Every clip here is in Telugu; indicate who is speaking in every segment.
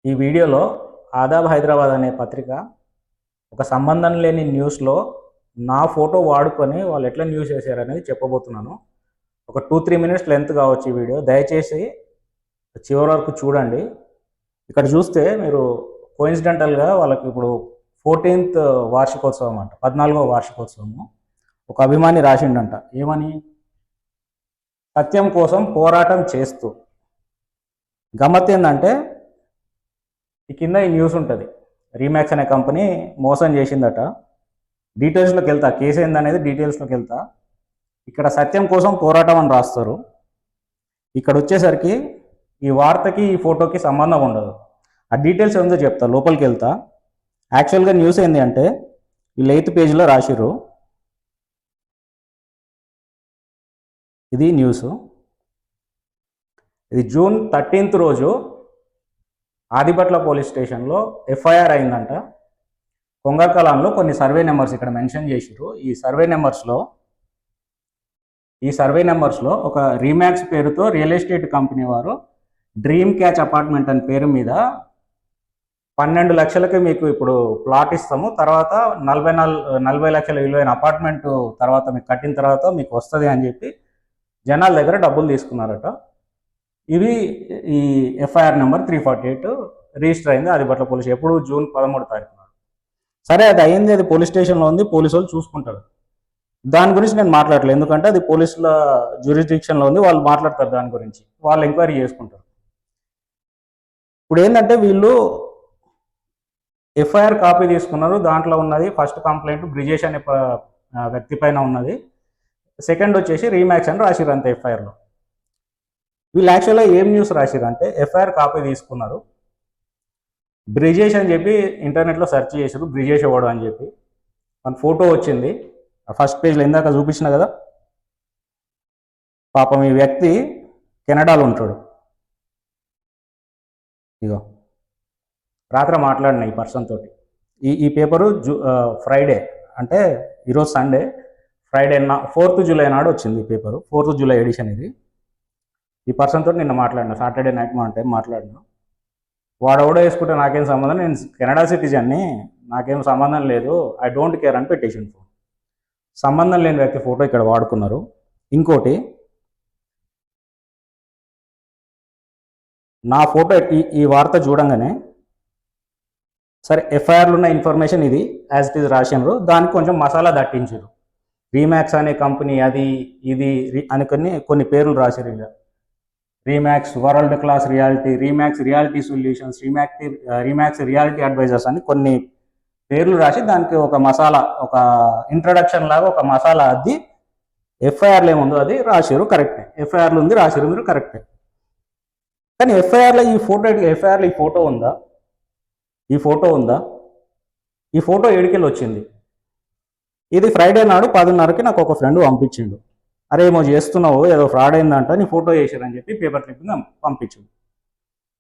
Speaker 1: ఈ వీడియోలో ఆదాబ్ హైదరాబాద్ అనే పత్రిక ఒక సంబంధం లేని న్యూస్లో నా ఫోటో వాడుకొని వాళ్ళు ఎట్లా న్యూస్ చేశారనేది చెప్పబోతున్నాను. ఒక 2-3 మినిట్స్ లెంత్ కావచ్చు ఈ వీడియో. దయచేసి చివరి వరకు చూడండి. ఇక్కడ చూస్తే మీరు కోయిన్సిడెంటల్గా వాళ్ళకి ఇప్పుడు 14th వార్షికోత్సవం అంట, 14వ వార్షికోత్సవము. ఒక అభిమాని రాసిండంట, ఏమని, సత్యం కోసం పోరాటం చేస్తూ. గమ్మత్ ఏంటంటే ఈ కింద ఈ న్యూస్ ఉంటుంది, రీమాక్స్ అనే కంపెనీ మోసం చేసిందట. డీటెయిల్స్లోకి వెళ్తా, కేసు ఏందనేది డీటెయిల్స్లోకి వెళ్తా. ఇక్కడ సత్యం కోసం పోరాటం అని రాస్తారు. ఇక్కడ వచ్చేసరికి ఈ వార్తకి ఈ ఫోటోకి సంబంధం ఉండదు. ఆ డీటెయిల్స్ ఏందో చెప్తా, లోపలికి వెళ్తా. యాక్చువల్గా న్యూస్ ఏంది అంటే వీళ్ళు 8th పేజీలో రాసిర్రు. ఇది న్యూస్. ఇది June 13th రోజు ఆదిపట్ల పోలీస్ స్టేషన్లో ఎఫ్ఐఆర్ అయిందంట. కొంగకలాంలో కొన్ని సర్వే నెంబర్స్ ఇక్కడ మెన్షన్ చేసిర్రు. ఈ సర్వే నెంబర్స్లో ఒక రీమాక్స్ పేరుతో రియల్ ఎస్టేట్ కంపెనీ వారు డ్రీమ్ క్యాచ్ అపార్ట్మెంట్ అని పేరు మీద 12 లక్షలకి మీకు ఇప్పుడు ప్లాట్ ఇస్తాము, తర్వాత 40 లక్షల విలువైన అపార్ట్మెంట్ తర్వాత మీకు కట్టిన తర్వాత మీకు వస్తుంది అని చెప్పి జనాల దగ్గర డబ్బులు తీసుకున్నారట. ఇది ఈ ఎఫ్ఐఆర్ నెంబర్ 348 రిజిస్టర్ అయింది ఆదిపట్ల పోలీస్. ఎప్పుడు June 13 తారీఖున. సరే, అది అయింది, అది పోలీస్ స్టేషన్లో ఉంది, పోలీసు వాళ్ళు చూసుకుంటారు. దాని గురించి నేను మాట్లాడలేదు, ఎందుకంటే అది పోలీసుల జ్యూరిస్డిక్షన్లో ఉంది, వాళ్ళు మాట్లాడతారు దాని గురించి, వాళ్ళు ఎంక్వైరీ చేసుకుంటారు. ఇప్పుడు ఏంటంటే వీళ్ళు ఎఫ్ఐఆర్ కాపీ తీసుకున్నారు. దాంట్లో ఉన్నది ఫస్ట్ కంప్లైంట్ బ్రిజేష్ అనే వ్యక్తి పైన ఉన్నది, సెకండ్ వచ్చేసి రీమాక్స్ అని రాసిరు అంతే ఎఫ్ఐఆర్లో. వీళ్ళు యాక్చువల్గా ఏం న్యూస్ రాసిరు అంటే ఎఫ్ఐఆర్ కాపీ తీసుకున్నారు, బ్రిజేష్ అని చెప్పి ఇంటర్నెట్లో సెర్చ్ చేసారు, బ్రిజేష్ ఎవడు అని చెప్పి మన ఫోటో వచ్చింది ఫస్ట్ పేజ్లో, ఇందాక చూపించిన కదా. పాపం ఈ వ్యక్తి కెనడాలో ఉంటాడు. ఇగో రాత్రి మాట్లాడిన ఈ పర్సన్ తోటి. ఈ పేపరు ఫ్రైడే, అంటే ఈరోజు సండే, ఫ్రైడే 4th జూలై నాడు వచ్చింది ఈ పేపరు, 4th జూలై ఎడిషన్ ఇది. ఈ పర్సన్ తోటి నిన్న మాట్లాడినా, సాటర్డే నైట్ మా టైం మాట్లాడినా. వాడు ఎవడో వేసుకుంటే నాకేం సంబంధం, నేను కెనడా సిటిజన్ని, నాకేం సంబంధం లేదు, ఐ డోంట్ కేర్ అని పెట్టేసింది ఫోన్. సంబంధం లేని వ్యక్తి ఫోటో ఇక్కడ వాడుకున్నారు. ఇంకోటి, నా ఫోటో ఈ వార్త చూడంగానే సరే ఎఫ్ఐఆర్లో ఉన్న ఇన్ఫర్మేషన్ ఇది యాజ్ ఇట్ ఈజ్ రాసినారు, దానికి కొంచెం మసాలా దట్టించారు. రీమాక్స్ అనే కంపెనీ అది ఇది అని కొన్ని పేర్లు రాశారు. ఇలా Remax world class reality, Remax reality solutions, Remax reality advisors అని కొన్ని పేర్లు రాసి దానికి ఒక మసాలా, ఒక ఇంట్రడక్షన్ లాగా ఒక మసాలా అద్ది ఎఫ్ఐఆర్లో ఏముందో అది రాశారు, కరెక్టే. ఎఫ్ఐఆర్లో ఉంది రాశారు మీరు, కరెక్టే. కానీ ఎఫ్ఐఆర్లో ఈ ఫోటో ఉందా? ఈ ఫోటో ఏడికెళ్ళి వచ్చింది? ఇది ఫ్రైడే నాడు 10:30కి నాకు ఒక ఫ్రెండ్ పంపించిండు. అరే ఏమో చేస్తున్నావు, ఏదో ఫ్రాడ్ అయిందంట, నీ ఫోటో చేశారని చెప్పి పేపర్ క్లిప్పింగ్ పంపించిండు.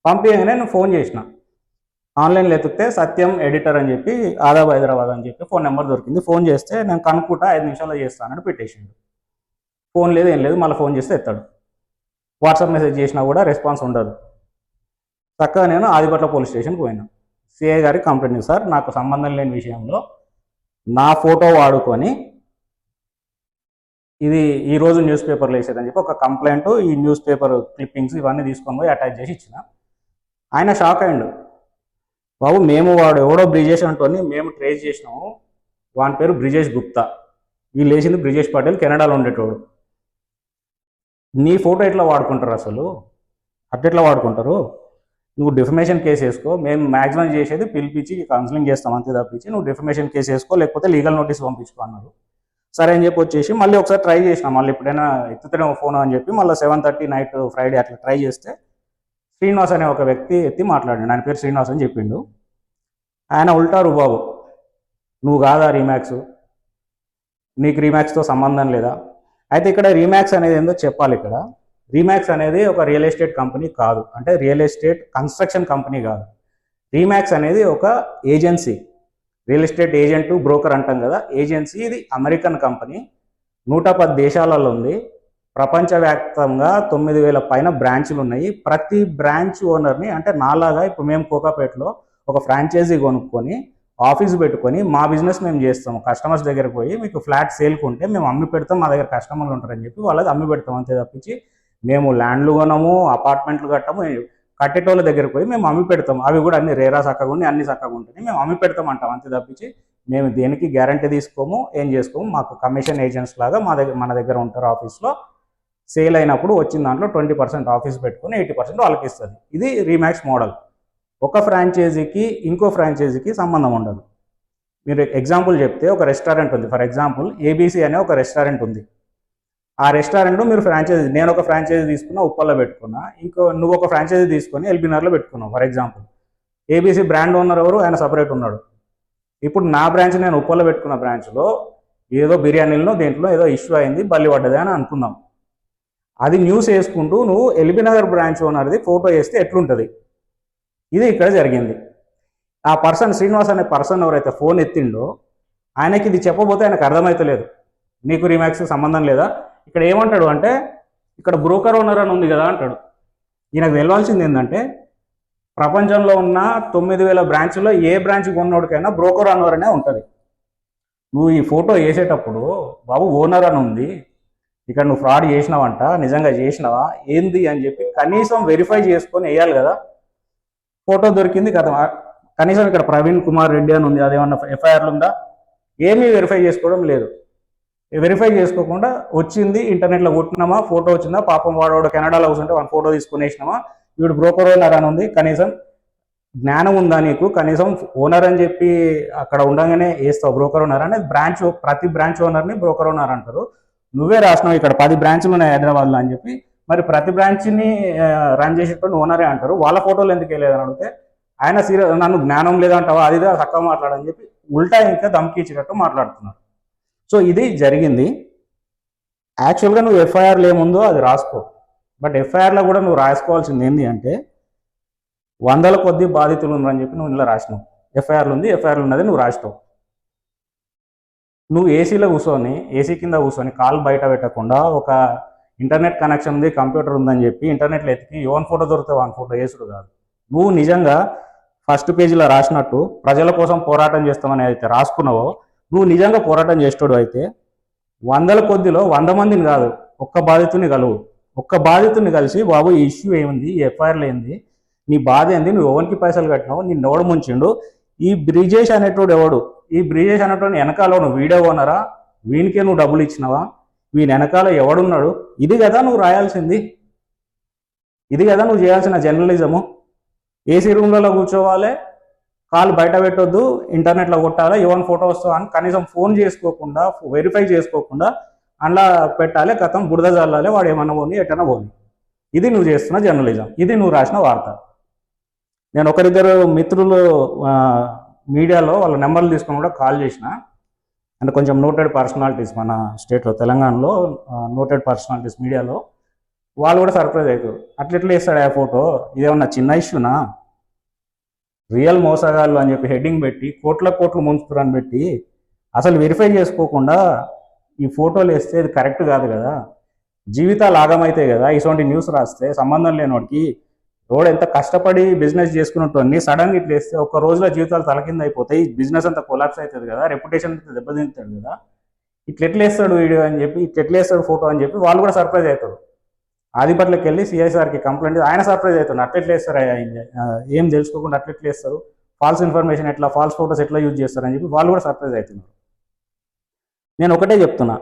Speaker 1: పంపించగానే నేను ఫోన్ చేసిన, ఆన్లైన్లో ఎత్తితే సత్యం ఎడిటర్ అని చెప్పి ఆదాబ్ హైదరాబాద్ అని చెప్పి ఫోన్ నెంబర్ దొరికింది. ఫోన్ చేస్తే నేను కనుక్కుంటా 5 నిమిషాల్లో చేస్తానని పెట్టేసిండు. ఫోన్ లేదు ఏం లేదు, మళ్ళీ ఫోన్ చేస్తే ఎత్తాడు. వాట్సాప్ మెసేజ్ చేసినా కూడా రెస్పాన్స్ ఉండదు. చక్కగా నేను ఆదిపట్ల పోలీస్ స్టేషన్కి పోయినా. సిఐ గారికి కంప్లైంట్, సార్ నాకు సంబంధం లేని విషయంలో నా ఫోటో వాడుకొని ఇది ఈరోజు న్యూస్ పేపర్లో వేసేదని చెప్పి ఒక కంప్లైంట్, ఈ న్యూస్ పేపర్ క్లిప్పింగ్స్ ఇవన్నీ తీసుకొని పోయి అటాచ్ చేసి ఇచ్చిన. ఆయన షాక్ అయ్యిండు. బాబు మేము వాడు ఎవడో బ్రిజేష్ అంటోని మేము ట్రేస్ చేసినాము, వాని పేరు బ్రిజేష్ గుప్తా, వీళ్ళు వేసింది బ్రిజేష్ పటేల్, కెనడాలో ఉండేటోడు. నీ ఫోటో ఎట్లా వాడుకుంటారు, అసలు అట్లా వాడుకుంటారు? నువ్వు డిఫమేషన్ కేసు వేసుకో, మేము మ్యాక్సిమం చేసేది పిలిపించి కౌన్సిలింగ్ చేస్తాం అంతే తప్పించి నువ్వు డిఫమేషన్ కేసు వేసుకో, లేకపోతే లీగల్ నోటీస్ పంపించుకో అన్నారు. సరే అని చెప్పి వచ్చేసి మళ్ళీ ఒకసారి ట్రై చేసిన, మళ్ళీ ఎప్పుడైనా ఎత్తుతేనే ఫోన్ అని చెప్పి మళ్ళీ 7:30 నైట్ ఫ్రైడే అట్లా ట్రై చేస్తే శ్రీనివాస్ అనే ఒక వ్యక్తి ఎత్తి మాట్లాడాడు. ఆయన పేరు శ్రీనివాస్ అని చెప్పిండు. ఆయన ఉల్టారు, బాబు నువ్వు కాదా రీమాక్స్, నీకు రీమాక్స్తో సంబంధం లేదా? అయితే ఇక్కడ రీమాక్స్ అనేది ఏందో చెప్పాలి. ఇక్కడ రీమాక్స్ అనేది ఒక రియల్ ఎస్టేట్ కంపెనీ కాదు, అంటే రియల్ ఎస్టేట్ కన్స్ట్రక్షన్ కంపెనీ కాదు. రీమాక్స్ అనేది ఒక agency, real estate agent, broker అంటాం కదా, ఏజెన్సీ. ఇది అమెరికన్ కంపెనీ, 110 దేశాలలో ఉంది. ప్రపంచవ్యాప్తంగా 9,000 పైన బ్రాంచ్లు ఉన్నాయి. ప్రతి బ్రాంచ్ ఓనర్ని అంటే నాలాగా ఇప్పుడు మేము కోకాపేటలో ఒక ఫ్రాంచైజీ కొనుక్కొని ఆఫీస్ పెట్టుకొని మా బిజినెస్ మేము చేస్తాము. కస్టమర్స్ దగ్గరకు పోయి మీకు ఫ్లాట్ సేల్కి ఉంటే మేము అమ్మి పెడతాం, మా దగ్గర కస్టమర్లు ఉంటారని చెప్పి వాళ్ళకి అమ్మి పెడతాం. అంతే తప్పించి మేము ల్యాండ్లు కొనము, అపార్ట్మెంట్లు కట్టము. కట్టేటోళ్ళ దగ్గరకు పోయి మేము అమ్మి పెడతాం. అవి కూడా అన్ని రేరా చక్కగా ఉండి అన్ని చక్కగా ఉంటుంది, మేము అమ్మి పెడతాం అంటాం. అంతే తప్పించి మేము దేనికి గ్యారంటీ తీసుకోము, ఏం చేసుకోము. మాకు కమిషన్ ఏజెంట్స్ లాగా మన దగ్గర ఉంటారు ఆఫీస్లో. సేల్ అయినప్పుడు వచ్చిన దాంట్లో 20% ఆఫీస్ పెట్టుకొని 80% వాళ్ళకి ఇస్తుంది. ఇది రీమాక్స్ మోడల్. ఒక ఫ్రాంచైజీకి ఇంకో ఫ్రాంచైజీకి సంబంధం ఉండదు. మీరు ఎగ్జాంపుల్ చెప్తే ఒక రెస్టారెంట్ ఉంది, ఫర్ ఎగ్జాంపుల్ ఏబీసీ అనే ఒక రెస్టారెంట్ ఉంది. ఆ రెస్టారెంట్ మీరు ఫ్రాంచైజీ, నేను ఒక ఫ్రాంచైజీ తీసుకున్నా ఉప్పల్లో పెట్టుకున్నా, నువ్వు ఒక ఫ్రాంచైజీ తీసుకొని ఎల్బీనగర్లో పెట్టుకున్నావు for example. ABC brand owner ఎవరు, ఆయన సపరేట్ ఉన్నాడు. ఇప్పుడు నా బ్రాంచ్ నేను ఉప్పల్లో పెట్టుకున్న బ్రాంచ్లో ఏదో బిర్యానీలో దేంట్లో ఏదో ఇష్యూ అయింది, బల్లి పడ్డది అని అనుకుందాం. అది న్యూస్ వేసుకుంటూ నువ్వు ఎల్బీనగర్ బ్రాంచ్ ఓనర్ది ఫోటో వేస్తే ఎట్లుంటుంది? ఇది ఇక్కడ జరిగింది. ఆ పర్సన్ శ్రీనివాస్ అనే పర్సన్ ఎవరైతే ఫోన్ ఎత్తిండో ఆయనకి ఇది చెప్పబోతే ఆయనకు అర్థమవుతలేదు. నీకు రీమాక్స్ సంబంధం లేదా? ఇక్కడ ఏమంటాడు అంటే ఇక్కడ బ్రోకర్ ఓనర్ అని ఉంది కదా అంటాడు. ఈయనకు తెలవాల్సింది ఏంటంటే ప్రపంచంలో ఉన్న 9,000 బ్రాంచ్లో ఏ బ్రాంచ్ కొన్నోడికైనా బ్రోకర్ ఓనర్ అనే ఉంటుంది. నువ్వు ఈ ఫోటో వేసేటప్పుడు బాబు ఓనర్ అని ఉంది, ఇక్కడ నువ్వు ఫ్రాడ్ చేసినావంట, నిజంగా చేసినావా ఏంది అని చెప్పి కనీసం వెరిఫై చేసుకొని వేయాలి కదా. ఫోటో దొరికింది కదా, కనీసం ఇక్కడ ప్రవీణ్ కుమార్ రెడ్డి అని ఉంది, అదేమన్నా ఎఫ్ఐఆర్లు ఉందా? ఏమీ వెరిఫై చేసుకోవడం లేదు. వెరిఫై చేసుకోకుండా వచ్చింది, ఇంటర్నెట్లో కొట్టినామా, ఫోటో వచ్చిందా, పాపం వాడు కెనడాలో కూర్చుంటే వాడు ఫోటో తీసుకునేసినామా, వీడు బ్రోకర్ ఓనర్ అని ఉంది. కనీసం జ్ఞానం ఉందా నీకు? కనీసం ఓనర్ అని చెప్పి అక్కడ ఉండగానే వేస్తావు బ్రోకర్ ఓనర్ అని. ప్రతి బ్రాంచ్ ఓనర్ని బ్రోకర్ ఓనర్ అంటారు. నువ్వే రాసినావు ఇక్కడ 10 బ్రాంచ్లు ఉన్నాయి హైదరాబాద్లో అని చెప్పి, మరి ప్రతి బ్రాంచ్ని రన్ చేసేటప్పుడు ఓనరే అంటారు. వాళ్ళ ఫోటోలు ఎందుకు వేయలేదని అడిగితే ఆయన సీరియస్, నన్ను జ్ఞానం లేదంటావా, అదిదే చక్కగా మాట్లాడని చెప్పి ఉల్టా ఇంకా ధమ్కి ఇచ్చినట్టు మాట్లాడుతున్నారు. సో ఇది జరిగింది. యాక్చువల్గా నువ్వు ఎఫ్ఐఆర్లు ఏముందో అది రాసుకో, బట్ ఎఫ్ఐఆర్లో కూడా నువ్వు రాసుకోవాల్సింది ఏంటి అంటే 100ల కొద్ది బాధితులు ఉన్నారని చెప్పి నువ్వు ఇలా రాసినావు. ఎఫ్ఐఆర్లు ఉంది, ఎఫ్ఐఆర్లు ఉన్నది నువ్వు రాసినావు. నువ్వు ఏసీలో కూర్చొని, ఏసీ కింద కూర్చొని కాలు బయట పెట్టకుండా ఒక ఇంటర్నెట్ కనెక్షన్ ఉంది, కంప్యూటర్ ఉందని చెప్పి ఇంటర్నెట్లో ఎత్తికి ఓన్ ఫోటో దొరికితే వన్ ఫోటో వేసుడు కాదు. నువ్వు నిజంగా ఫస్ట్ పేజీలో రాసినట్టు ప్రజల కోసం పోరాటం చేస్తామని అయితే రాసుకున్నావో, నువ్వు నిజంగా పోరాటం చేసేటోడు అయితే 100ల కొద్దిలో 100 మందిని కాదు, ఒక్క బాధితుని కలువు. ఒక్క బాధితుని కలిసి బాబు ఈ ఇష్యూ ఏముంది, ఈ ఎఫ్ఐఆర్లు ఏంది, నీ బాధ ఏంది, నువ్వు ఎవరికి పైసలు కట్టినావు, నిన్ను ఎవడు ముంచిండు, ఈ బ్రిజేష్ అనేటోడు ఎవడు, ఈ బ్రిజేష్ అనేటోడు వెనకాల నువ్వు వీడియో ఓనరా, వీనికే నువ్వు డబ్బులు ఇచ్చినావా, వీని వెనకాల ఎవడున్నాడు, ఇది కదా నువ్వు రాయాల్సింది, ఇది కదా నువ్వు చేయాల్సిన జర్నలిజము. ఏసీ రూమ్లలో కూర్చోవాలి, కాలు బయట పెట్టొద్దు, ఇంటర్నెట్లో కొట్టాలి, ఎవరి ఫోటో వస్తుందో అని కనీసం ఫోన్ చేసుకోకుండా, వెరిఫై చేసుకోకుండా అందులో పెట్టాలి, కథం బురద జల్లాలి, వాడు ఏమన్నా పోని ఎటన్నా పోని. ఇది నువ్వు చేస్తున్న జర్నలిజం, ఇది నువ్వు రాసిన వార్త. నేను ఒకరిద్దరు మిత్రులు మీడియాలో వాళ్ళ నెంబర్లు తీసుకొని కూడా కాల్ చేసిన, అంటే కొంచెం నోటెడ్ పర్సనాలిటీస్ మన స్టేట్లో తెలంగాణలో నోటెడ్ పర్సనాలిటీస్ మీడియాలో, వాళ్ళు కూడా సర్ప్రైజ్ అవుతారు. అట్లెట్లా వేస్తాడు ఆ ఫోటో, ఇదేమన్నా చిన్న ఇష్యూనా, రియల్ మోసగాళ్ళు అని చెప్పి హెడ్డింగ్ పెట్టి కోట్లు ముంచుతారని పెట్టి అసలు వెరిఫై చేసుకోకుండా ఈ ఫోటోలు వేస్తే ఇది కరెక్ట్ కాదు కదా. జీవితాలు ఆగమైతే కదా ఇటువంటి న్యూస్ రాస్తే. సంబంధం లేనివాడికి రోడ్ ఎంత కష్టపడి బిజినెస్ చేసుకున్నట్టు సడన్గా ఇట్లా వేస్తే ఒక్క రోజులో జీవితాలు తలకింద అయిపోతాయి, బిజినెస్ అంతా కొలాప్స్ అవుతుంది కదా, రెప్యుటేషన్ దెబ్బతింటాడు కదా. ఇట్లెట్లా వేస్తాడు వీడియో అని చెప్పి, ఇట్లెట్లా వేస్తాడు ఫోటో అని చెప్పి వాళ్ళు కూడా సర్ప్రైజ్ అవుతారు. ఆదిపట్లకి వెళ్ళి సిఐసార్కి కంప్లైంట్, ఆయన సర్ప్రైజ్ అవుతాడు. అట్లెట్లా వేస్తారు, ఏం తెలుసుకోకుండా అట్లెట్లా వేస్తారు, ఫాల్స్ ఇన్ఫర్మేషన్ ఎట్లా, ఫాల్స్ ఫోటోస్ ఎట్లా యూజ్ చేస్తారని చెప్పి వాళ్ళు కూడా సర్ప్రైజ్ అవుతున్నారు. నేను ఒకటే చెప్తున్నా,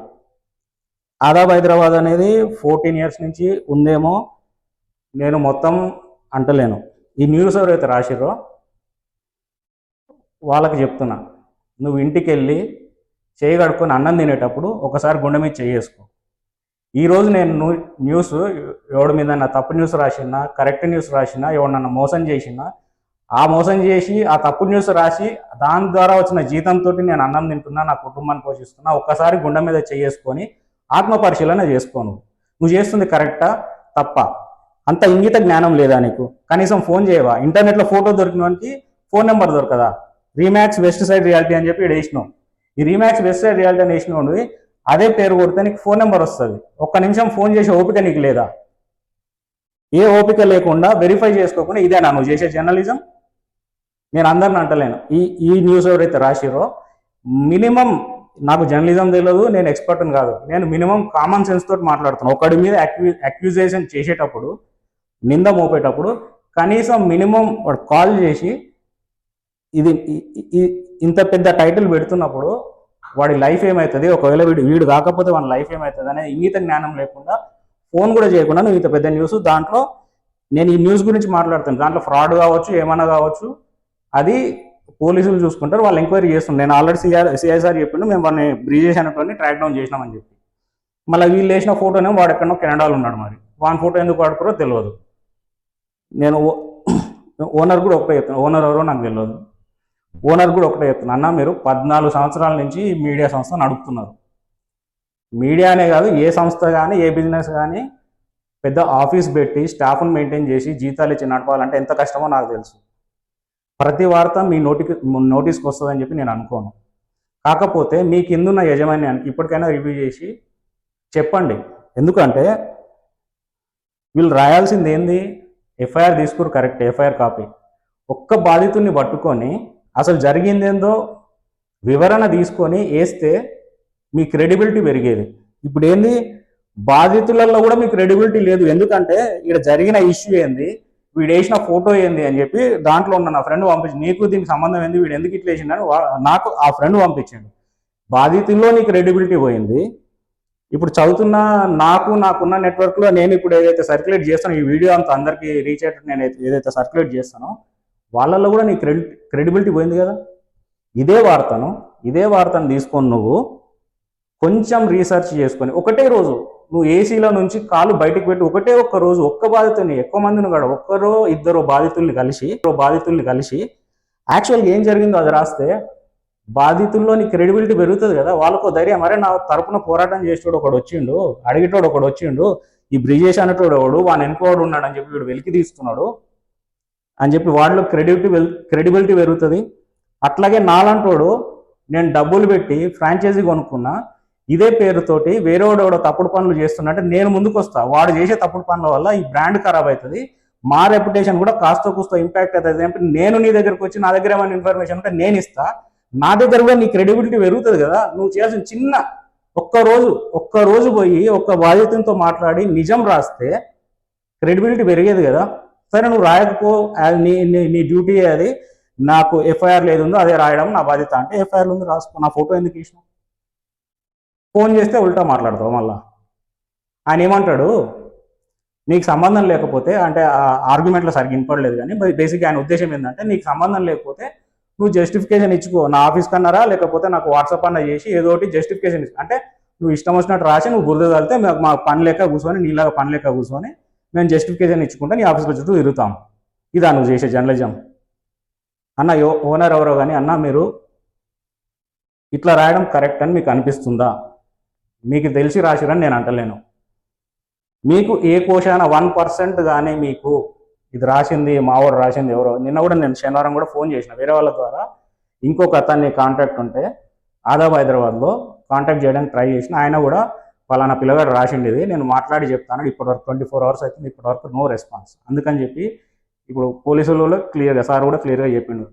Speaker 1: ఆదాబ్ హైదరాబాద్ అనేది 14 years నుంచి ఉందేమో, నేను మొత్తం అంటలేను. ఈ న్యూస్ ఎవరైతే రాసిరో వాళ్ళకి చెప్తున్నా, నువ్వు ఇంటికి వెళ్ళి చేయి కడుక్కొని అన్నం తినేటప్పుడు ఒకసారి గుండె మీద చేసుకో. ఈరోజు నేను న్యూస్ ఎవడి మీద నా తప్పు న్యూస్ రాసినా, కరెక్ట్ న్యూస్ రాసినా, ఎవడన్నా మోసం చేసినా, ఆ మోసం చేసి ఆ తప్పు న్యూస్ రాసి దాని ద్వారా వచ్చిన జీతంతో నేను అన్నం తింటున్నా, నా కుటుంబాన్ని పోషిస్తున్నా, ఒక్కసారి గుండె మీద చేసుకొని ఆత్మ పరిశీలన చేసుకోను. నువ్వు చేస్తుంది కరెక్టా తప్ప? అంత ఇంగిత జ్ఞానం లేదా నీకు? కనీసం ఫోన్ చేయవా? ఇంటర్నెట్లో ఫోటో దొరికినవానికి ఫోన్ నెంబర్ దొరకదా? రీమాక్స్ వెస్ట్ సైడ్ రియాలిటీ అని చెప్పి ఇక్కడ వేసినావు. ఈ రీమాక్స్ వెస్ట్ సైడ్ రియాలిటీ అని వేసినవాడు అదే పేరు కొడితే నీకు ఫోన్ నెంబర్ వస్తుంది. ఒక్క నిమిషం ఫోన్ చేసే ఓపిక నీకు లేదా? ఏ ఓపిక లేకుండా వెరిఫై చేసుకోకుండా ఇదేనా నువ్వు చేసే జర్నలిజం? నేను అందరిని అంటలేను. ఈ ఈ న్యూస్ ఎవరైతే రాసిరో మినిమం, నాకు జర్నలిజం తెలియదు, నేను ఎక్స్పర్ట్ని కాదు, నేను మినిమం కామన్ సెన్స్ తోటి మాట్లాడుతున్నాను. ఒకడి మీద అక్యూజేషన్ చేసేటప్పుడు, నింద మోపేటప్పుడు కనీసం మినిమం వాడు కాల్ చేసి ఇది ఇంత పెద్ద టైటిల్ పెడుతున్నప్పుడు వాడి లైఫ్ ఏమవుతుంది, ఒకవేళ వీడు కాకపోతే వాడి లైఫ్ ఏమవుతుంది అనే ఇంగిత జ్ఞానం లేకుండా ఫోన్ కూడా చేయకుండా నువ్వు ఇంత పెద్ద న్యూస్, దాంట్లో నేను ఈ న్యూస్ గురించి మాట్లాడుతాను, దాంట్లో ఫ్రాడ్ కావచ్చు ఏమన్నా కావచ్చు, అది పోలీసులు చూసుకుంటారు, వాళ్ళు ఎంక్వైరీ చేస్తున్నారు. నేను ఆల్రెడీ సిఐసార్ చెప్పిండు మేము వాడిని బ్రీజేష్ అనేటువంటి ట్రాక్ డౌన్ చేసినామని చెప్పి. మళ్ళీ వీళ్ళు వేసిన ఫోటోనే వాడు ఎక్కడో కెనడాలో ఉన్నాడు, మరి వాని ఫోటో ఎందుకు వాడుకోరో తెలియదు. నేను ఓనర్ కూడా ఒకటే చెప్తాను, ఓనర్ ఎవరో నాకు తెలియదు. ఓనర్ కూడా ఒకటే చెప్తున్నా, అన్న మీరు 14 సంవత్సరాల నుంచి మీడియా సంస్థ నడుపుతున్నారు. మీడియానే కాదు, ఏ సంస్థ కానీ ఏ బిజినెస్ కానీ పెద్ద ఆఫీస్ పెట్టి స్టాఫ్ను మెయింటైన్ చేసి జీతాలు ఇచ్చి నడపాలంటే ఎంత కష్టమో నాకు తెలుసు. ప్రతి వార్త మీ నోటీస్కి వస్తుందని చెప్పి నేను అనుకోను. కాకపోతే మీ కిందున్న యజమాన్యానికి ఇప్పటికైనా రివ్యూ చేసి చెప్పండి. ఎందుకంటే వీళ్ళు రాయాల్సింది ఏంది, ఎఫ్ఐఆర్ తీసుకురు కరెక్ట్, ఎఫ్ఐఆర్ కాపీ. ఒక్క బాధితుడిని పట్టుకొని అసలు జరిగిందేందో వివరణ తీసుకొని వేస్తే మీ క్రెడిబిలిటీ పెరిగేది. ఇప్పుడు ఏంది, బాధితులలో కూడా మీ క్రెడిబిలిటీ లేదు. ఎందుకంటే ఇక్కడ జరిగిన ఇష్యూ ఏంది, వీడు వేసిన ఫోటో ఏంది అని చెప్పి దాంట్లో ఉన్న నా ఫ్రెండ్ పంపించి, నీకు దీనికి సంబంధం ఏంది, వీడు ఎందుకు ఇట్లా వేసిండని నాకు ఆ ఫ్రెండ్ పంపించాడు. బాధితుల్లో నీ క్రెడిబిలిటీ పోయింది. ఇప్పుడు చదువుతున్న నాకున్న నెట్వర్క్లో నేను ఇప్పుడు ఏదైతే సర్క్యులేట్ చేస్తానో, ఈ వీడియో అంతా అందరికీ రీచ్ అయ్యేటట్టు నేను ఏదైతే సర్క్యులేట్ చేస్తానో వాళ్ళల్లో కూడా నీ క్రెడిబిలిటీ పోయింది కదా. ఇదే వార్తను తీసుకొని నువ్వు కొంచెం రీసెర్చ్ చేసుకొని ఒకటే రోజు నువ్వు ఏసీలో నుంచి కాలు బయటకు పెట్టి ఒక్క రోజు ఒక్క బాధితుల్ని, ఎక్కువ మందిని కూడా ఒక్కరో ఇద్దరు బాధితుల్ని కలిసి యాక్చువల్గా ఏం జరిగిందో అది రాస్తే బాధితుల్లో నీ క్రెడిబిలిటీ పెరుగుతుంది కదా. వాళ్ళకు ధైర్యం, మరే నా తరపున పోరాటం చేసేటోడు ఒకడు వచ్చిండు, అడిగేటోడు ఒకడు వచ్చిండు, ఈ బ్రిజేష్ అనేటోడు ఎవడు, వాని వెనుకోడు ఉన్నాడు అని చెప్పి వీడు వెలికి తీస్తున్నాడు అని చెప్పి వాళ్ళలో క్రెడిబిలిటీ పెరుగుతుంది. అట్లాగే నాలంటోడు నేను డబ్బులు పెట్టి ఫ్రాంచైజీ కొనుక్కున్నా, ఇదే పేరుతోటి వేరేవాడు తప్పుడు పనులు చేస్తున్నట్టే నేను ముందుకు వస్తా. వాడు చేసే తప్పుడు పనుల వల్ల ఈ బ్రాండ్ ఖరాబ్ అవుతుంది, మా రెప్యుటేషన్ కూడా కాస్త కూస్తో ఇంపాక్ట్ అవుతుంది. నేను నీ దగ్గరకు వచ్చి నా దగ్గర ఏమైనా ఇన్ఫర్మేషన్ ఉంటే నేను ఇస్తా, నా దగ్గర కూడా నీ క్రెడిబిలిటీ పెరుగుతుంది కదా. నువ్వు చేయాల్సిన చిన్న ఒక్క రోజు పోయి ఒక్క బాధితునితో మాట్లాడి నిజం రాస్తే క్రెడిబిలిటీ పెరిగేది కదా. సరే నువ్వు రాయకపో, నీ డ్యూటీ అది, నాకు ఎఫ్ఐఆర్ లేదుందో అదే రాయడం నా బాధ్యత అంటే ఎఫ్ఐఆర్ ఉంది రాసుకో, నా ఫోటో ఎందుకు ఇచ్చినావు? ఫోన్ చేస్తే ఉల్టా మాట్లాడతావు. మళ్ళా ఆయన ఏమంటాడు, నీకు సంబంధం లేకపోతే, అంటే ఆ ఆర్గ్యుమెంట్లో సరిగ్గా వినపడలేదు కానీ బేసిక్గా ఆయన ఉద్దేశం ఏంటంటే, నీకు సంబంధం లేకపోతే నువ్వు జస్టిఫికేషన్ ఇచ్చుకో, నా ఆఫీస్ కన్నారా లేకపోతే నాకు వాట్సాప్ అన్న చేసి ఏదో ఒకటి జస్టిఫికేషన్ ఇచ్చు. అంటే నువ్వు ఇష్టం వచ్చినట్టు రాసి నువ్వు బురద చల్లితే మా పని లెక్క కూర్చొని, నీలాగా పని లెక్క కూర్చొని మేము జస్టిఫికేషన్ ఇచ్చుకుంటే నీ ఆఫీస్లో చుట్టూ తిరుగుతాం. ఇదా నువ్వు చేసే జర్నలిజం? అన్న ఓనర్ ఎవరో కానీ, అన్న మీరు ఇట్లా రాయడం కరెక్ట్ అని మీకు అనిపిస్తుందా? మీకు తెలిసి రాసిరని నేను అంటలేను. మీకు ఏ కోశాన 1% కానీ మీకు ఇది రాసింది మావాడు రాసింది ఎవరో, నిన్న కూడా నేను శనివారం కూడా ఫోన్ చేసిన వేరే వాళ్ళ ద్వారా, ఇంకొక అతన్ని కాంటాక్ట్ ఉంటే ఆదాబ్ హైదరాబాద్లో కాంటాక్ట్ చేయడానికి ట్రై చేసిన, ఆయన కూడా పలానా పిల్లగాడు రాసిండి ఇది, నేను మాట్లాడి చెప్తాను, ఇప్పటివరకు 24 hours అవుతుంది, ఇప్పటివరకు నో రెస్పాన్స్. అందుకని చెప్పి ఇప్పుడు పోలీసులు క్లియర్గా, సార్ కూడా క్లియర్గా చెప్పిండు,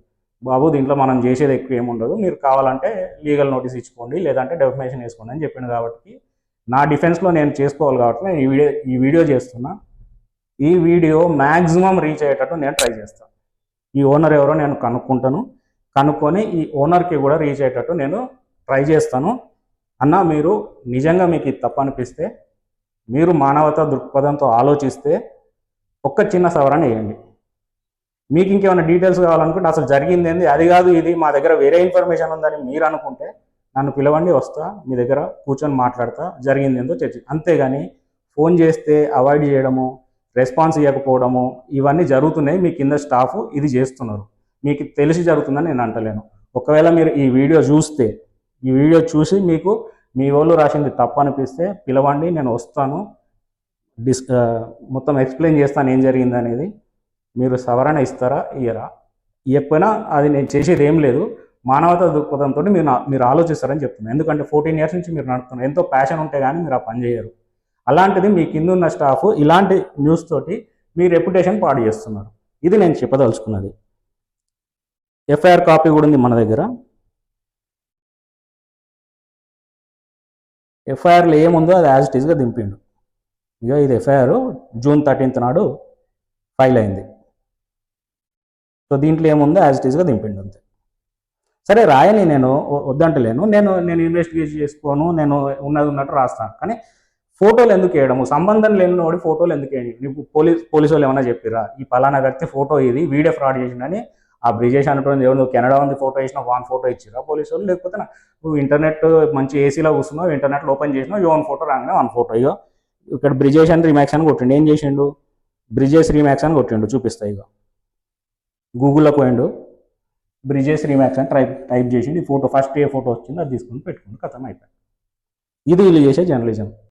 Speaker 1: బాబు దీంట్లో మనం చేసేది ఎక్కువ ఏముండదు, మీరు కావాలంటే లీగల్ నోటీస్ ఇచ్చుకోండి, లేదంటే డెఫమేషన్ వేసుకోండి అని చెప్పిండు. కాబట్టి నా డిఫెన్స్లో నేను చేసుకోవాలి కాబట్టి నేను ఈ వీడియో చేస్తున్నా. ఈ వీడియో మ్యాక్సిమం రీచ్ అయ్యేటట్టు నేను ట్రై చేస్తాను. ఈ ఓనర్ ఎవరో నేను కనుక్కొని ఈ ఓనర్కి కూడా రీచ్ అయ్యేటట్టు నేను ట్రై చేస్తాను. అన్న మీరు నిజంగా మీకు ఇది తప్పు అనిపిస్తే, మీరు మానవతా దృక్పథంతో ఆలోచిస్తే ఒక్క చిన్న సవరణ వేయండి. మీకు ఇంకేమైనా డీటెయిల్స్ కావాలనుకుంటే, అసలు జరిగింది ఏంది, అది కాదు ఇది, మా దగ్గర వేరే ఇన్ఫర్మేషన్ ఉందని మీరు అనుకుంటే నన్ను పిలవండి, వస్తా, మీ దగ్గర కూర్చొని మాట్లాడతా, జరిగింది ఏందో చర్చ. అంతేగాని ఫోన్ చేస్తే అవాయిడ్ చేయడము, రెస్పాన్స్ ఇవ్వకపోవడము, ఇవన్నీ జరుగుతున్నాయి. మీ కింద స్టాఫ్ ఇది చేస్తున్నారు, మీకు తెలిసి జరుగుతుందని నేను అంటలేను. ఒకవేళ మీరు ఈ వీడియో చూసి మీకు మీ వాళ్ళు రాసింది తప్పు అనిపిస్తే పిలవండి, నేను వస్తాను, మొత్తం ఎక్స్ప్లెయిన్ చేస్తాను ఏం జరిగింది అనేది. మీరు సవరణ ఇస్తారా ఇయ్యరా? ఇవ్వకపోయినా అది నేను చేసేది ఏం లేదు. మానవతా దృక్పథంతో మీరు ఆలోచిస్తారని చెప్తున్నాను. ఎందుకంటే 14 ఇయర్స్ నుంచి మీరు నడుపుతున్నారు. ఎంతో ప్యాషన్ ఉంటే కానీ మీరు ఆ పని చేయరు. అలాంటిది మీ కింద ఉన్న స్టాఫ్ ఇలాంటి న్యూస్ తోటి మీ రెప్యుటేషన్ పాడు చేస్తున్నారు. ఇది నేను చెప్పదలుచుకున్నది. ఎఫ్ఐఆర్ కాపీ కూడా ఉంది మన దగ్గర. ఎఫ్ఐఆర్లో ఏముందో అది యాజ్ ఇట్ ఈస్గా దింపిండు. ఇక ఇది ఎఫ్ఐఆర్ June 13th నాడు ఫైల్ అయింది. సో దీంట్లో ఏముందో యాజ్ ఇట్ ఈస్గా దింపిండు అంతే. సరే రాయని, నేను వద్దంటలేను, నేను ఇన్వెస్టిగేట్ చేసుకోను, నేను ఉన్నది ఉన్నట్టు రాస్తాను. కానీ ఫోటోలు ఎందుకు వేయడము? సంబంధం లేని వాడి ఫోటోలు ఎందుకు వేయండి? నీకు పోలీసు వాళ్ళు ఏమైనా చెప్పిరా ఈ పలానా వ్యక్తి ఫోటో ఇది వీడియో ఫ్రాడ్ చేసిందని? ఆ బ్రిజేష్ అనేటువంటి ఎవరు, నువ్వు కెనడా ఉంది ఫోటో వేసినా వాన్ ఫోటో ఇచ్చిరా పోలీసు వాళ్ళు? లేకపోతే నువ్వు ఇంటర్నెట్ మంచి ఏసీలో కూర్చున్నావు, ఇంటర్నెట్లో ఓపెన్ చేసినావు, యోన్ ఫోటో రాగానే వన్ ఫోటో. ఇగో ఇక్కడ బ్రిజేష్ అని రీమాక్స్ అని కొట్టిండు. ఏం చేసిండు? బ్రిజేష్ రీమాక్స్ అని కొట్టిండు. చూపిస్తా. ఇక గూగుల్లో పోయిండు, బ్రిజేష్ రీమాక్స్ అని టైప్ చేసిండు. ఈ ఫోటో ఫస్ట్ ఏ ఫోటో వచ్చిందో అది తీసుకుని పెట్టుకుంటూ కథం అయిపోయింది. ఇది వీళ్ళు చేసే జర్నలిజం.